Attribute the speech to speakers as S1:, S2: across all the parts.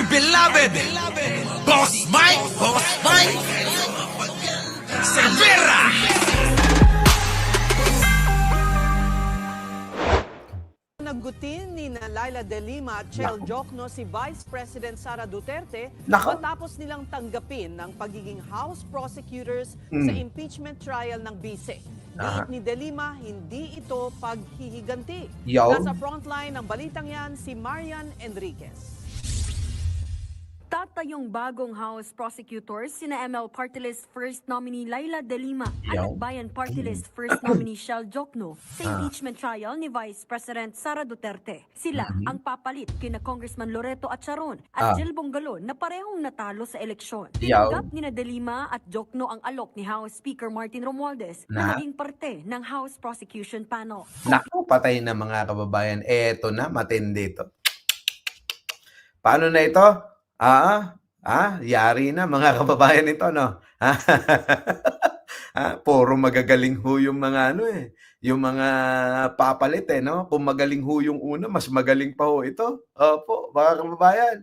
S1: beloved Boss Mike Cervera.
S2: Naggutin ni Laila De Lima at Chel Jokno si Vice President Sara Duterte
S3: Nako.
S2: matapos nilang tanggapin ng pagiging House prosecutors sa impeachment trial ng Vice. Diit ni De Lima, hindi ito paghihiganti.
S3: Yo.
S2: Nasa frontline ng balitang yan si Marian Enriquez.
S4: Tatayong bagong House prosecutors sina ML Party List First Nominee Laila De Lima at Bayan Party List First Nominee Chel Jokno sa impeachment trial ni Vice President Sara Duterte. Sila ang papalit kina Congressman Loreto Atcharon at Jill Bongalon na parehong natalo sa eleksyon. Tinanggap ni De Lima at Jokno ang alok ni House Speaker Martin Romualdez na naging parte ng House Prosecution Panel.
S3: Naku, patay na mga kababayan. Eto na, matindi ito. Paano na ito? Yari na mga kababayan ito, no? Puro magagaling ho yung mga yung mga papalit no? Kung magaling ho yung una, mas magaling pa ho ito. Opo, mga kababayan.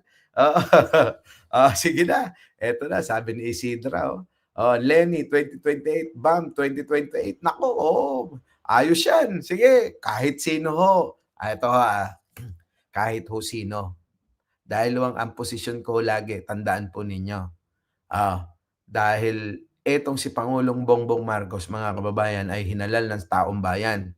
S3: Sige na. Eto na, sabi ni Isidra, Lenny 2028, Bam 2028. Nako, ayos yan. Sige, kahit sino ho. Ito kahit ho sino. Dahil ang posisyon ko lagi, tandaan po ninyo. Dahil etong si Pangulong Bongbong Marcos, mga kababayan, ay hinalal ng taong bayan.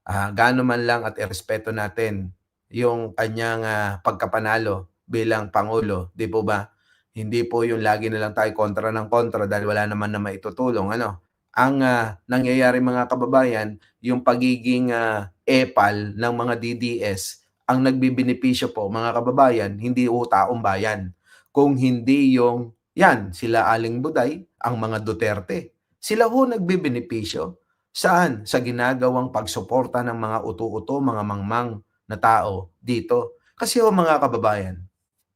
S3: Gaano man lang at irespeto natin yung kanyang pagkapanalo bilang Pangulo. Di po ba? Hindi po yung lagi na lang tayo kontra ng kontra dahil wala naman na maitutulong. Ang nangyayari mga kababayan, yung pagiging epal ng mga DDS, ang nagbibenepisyo po, mga kababayan, hindi o taong bayan. Kung hindi yung, sila Aling Buday, ang mga Duterte. Sila ho nagbibenepisyo. Saan? Sa ginagawang pagsuporta ng mga uto-uto, mga mangmang na tao dito. Kasi mga kababayan,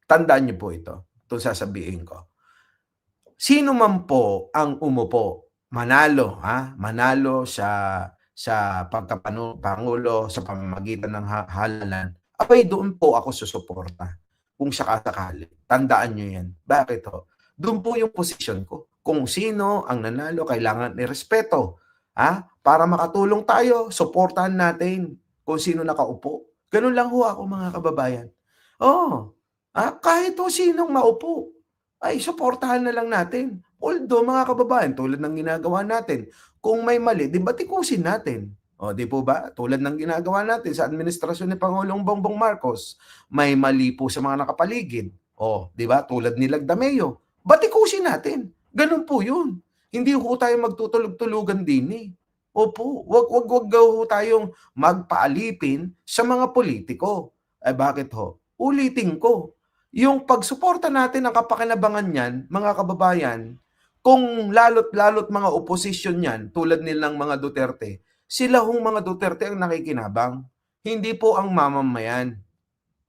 S3: tandaan niyo po ito. Itong sasabihin ko. Sino man po ang umupo, manalo sa pagkapangulo sa pamamagitan ng halalan, abay doon po ako susuporta kung sakasakali. Tandaan nyo yan. Bakit ho? Doon po yung posisyon ko. Kung sino ang nanalo, kailangan irespeto. Para makatulong tayo, suportahan natin kung sino nakaupo. Ganun lang ho ako mga kababayan. Kahit ho sinong maupo, ay suportahan na lang natin. Although mga kababayan, tulad ng ginagawa natin, kung may mali, di ba tikusin natin? Di po ba? Tulad ng ginagawa natin sa administrasyon ni Pangulong Bongbong Marcos, may mali po sa mga nakapaligid. Di ba? Tulad ni Lagdameo. Batikusin natin. Ganun po yun. Hindi ho tayo magtutulog-tulugan din Opo, wag ho tayong magpaalipin sa mga politiko. Bakit ho? Ulitin ko. Yung pagsuporta natin ng kapakinabangan niyan, mga kababayan, kung lalot mga oposisyon niyan, tulad nilang mga Duterte, sila hong mga Duterte ang nakikinabang. Hindi po ang mamamayan.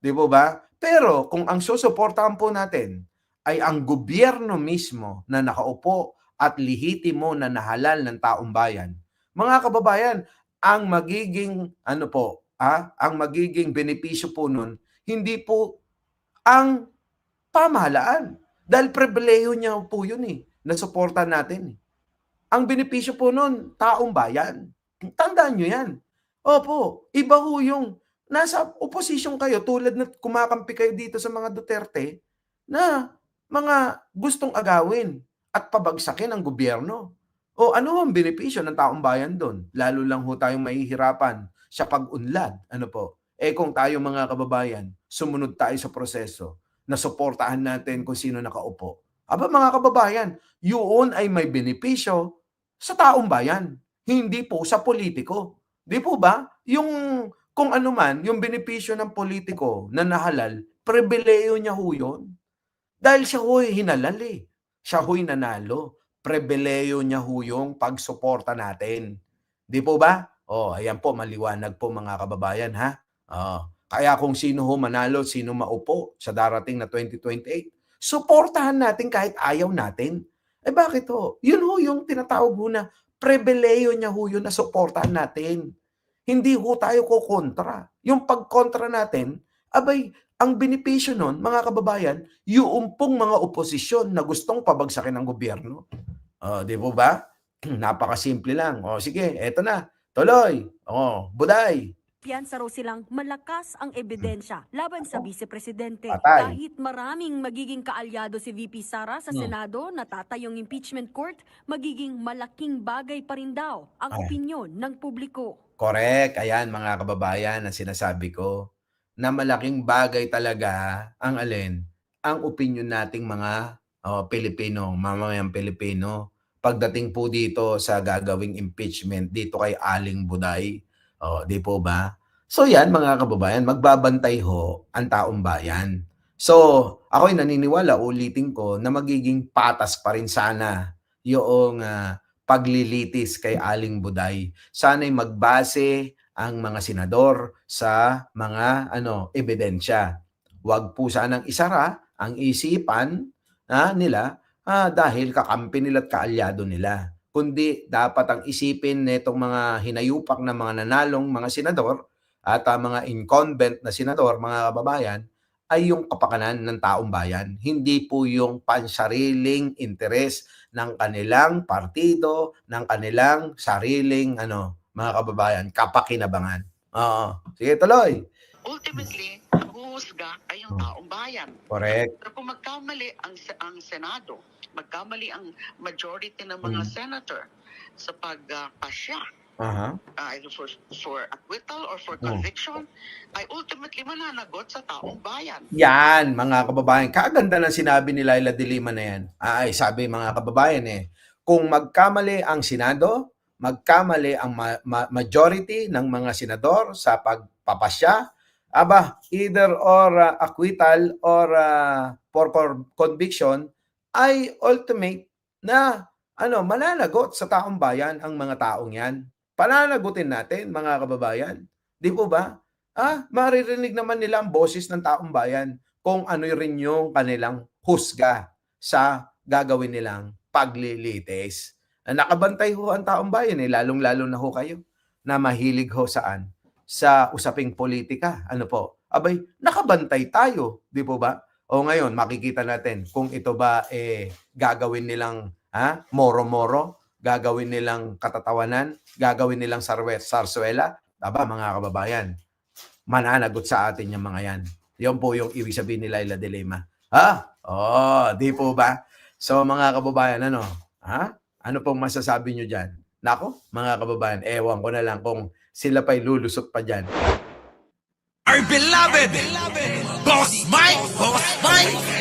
S3: Di po ba? Pero kung ang susuportahan po natin ay ang gobyerno mismo na nakaupo at lihitimo na nahalal ng taong bayan, mga kababayan, ang magiging ang magiging benepisyo po nun, hindi po ang pamahalaan. Dahil pribilehiyo niya po yun na suporta natin. Ang benepisyo po nun, taong bayan. Tandaan nyo yan. Opo, iba ho yung nasa oposisyon kayo tulad na kumakampi kayo dito sa mga Duterte na mga gustong agawin at pabagsakin ang gobyerno. Ano ang benepisyo ng taong bayan doon? Lalo lang ho tayong mahihirapan sa pag-unlad. Kung tayo mga kababayan, sumunod tayo sa proseso na suportahan natin kung sino nakaupo. Mga kababayan, yun ay may benepisyo sa taong bayan, hindi po sa politiko. Di po ba? Kung ano man, yung benepisyo ng politiko na nahalal, pribileyo niya ho yun. Dahil siya ho'y hinalal Siya ho'y nanalo. Pribileyo niya ho yung pagsuporta natin. Di po ba? Ayan po, maliwanag po mga kababayan Kaya kung sino ho manalo, sino maupo sa darating na 2028, suportahan natin kahit ayaw natin. Bakit ho? Yun ho yung tinatawag ho na pribileyo niya ho yun na suportahan natin. Hindi ho tayo kukontra. Yung pagkontra natin, ang benepisyo nun, mga kababayan, yung pong mga oposisyon na gustong pabagsakin ng gobyerno. Di po ba? Napakasimple lang. Sige, eto na. Tuloy. Buday.
S4: Piyansa raw silang malakas ang ebidensya laban sa vice-presidente.
S3: Patay.
S4: Kahit maraming magiging kaalyado si VP Sara sa Senado na tatayong impeachment court, magiging malaking bagay pa rin daw ang opinyon ng publiko.
S3: Correct. Ayan mga kababayan ang sinasabi ko na malaking bagay talaga ang alin, ang opinyon nating mga Pilipino, mamamayang Pilipino pagdating po dito sa gagawing impeachment dito kay Aling Buday. Di po ba? So yan mga kababayan, magbabantay ho ang taong bayan. So ako'y naniniwala, ulitin ko, na magiging patas pa rin sana yung paglilitis kay Aling Buday. Sana'y magbase ang mga senador sa mga ebidensya. Huwag po sanang isara ang isipan nila dahil kakampi nila at kaalyado nila. Kundi dapat ang isipin nitong mga hinayupak na mga nanalong mga senador at mga incumbent na senador, mga kababayan, ay yung kapakanan ng taong bayan. Hindi po yung pansariling interes ng kanilang partido, ng kanilang sariling, mga kababayan, kapakinabangan. Sige, tuloy.
S5: Ultimately, huhusga ay yung taong bayan.
S3: Correct.
S5: Pero kung magkamali ang Senado, magkamali ang majority ng mga senator sa pagpasya, either for acquittal or for conviction, ay ultimately mananagot sa taong bayan.
S3: Yan, mga kababayan. Kaganda ng sinabi ni Laila de Lima na yan. Sabi mga kababayan kung magkamali ang Senado, magkamali ang majority ng mga senador sa pagpapasya, either or acquittal or for conviction, ay ultimate na mananagot sa taong bayan ang mga taong yan. Pananagutin natin, mga kababayan. Di po ba? Maririnig naman nila ang boses ng taong bayan kung ano rin yung kanilang husga sa gagawin nilang paglilitis. Nakabantay ho ang taong bayan lalong-lalo na ho kayo na mahilig ho saan? Sa usaping politika. Ano po? Nakabantay tayo. Di po ba? Ngayon, makikita natin kung ito ba gagawin nilang moro-moro, gagawin nilang katatawanan, gagawin nilang sarsuela. Mga kababayan, mananagot sa atin yung mga yan. Yan po yung ibig sabihin ni Laila de Lima. Di po ba? So mga kababayan, ano pong masasabi nyo dyan? Nako, mga kababayan, ewan ko na lang kung sila pa'y lulusot pa dyan.
S1: Our beloved Boss Mike!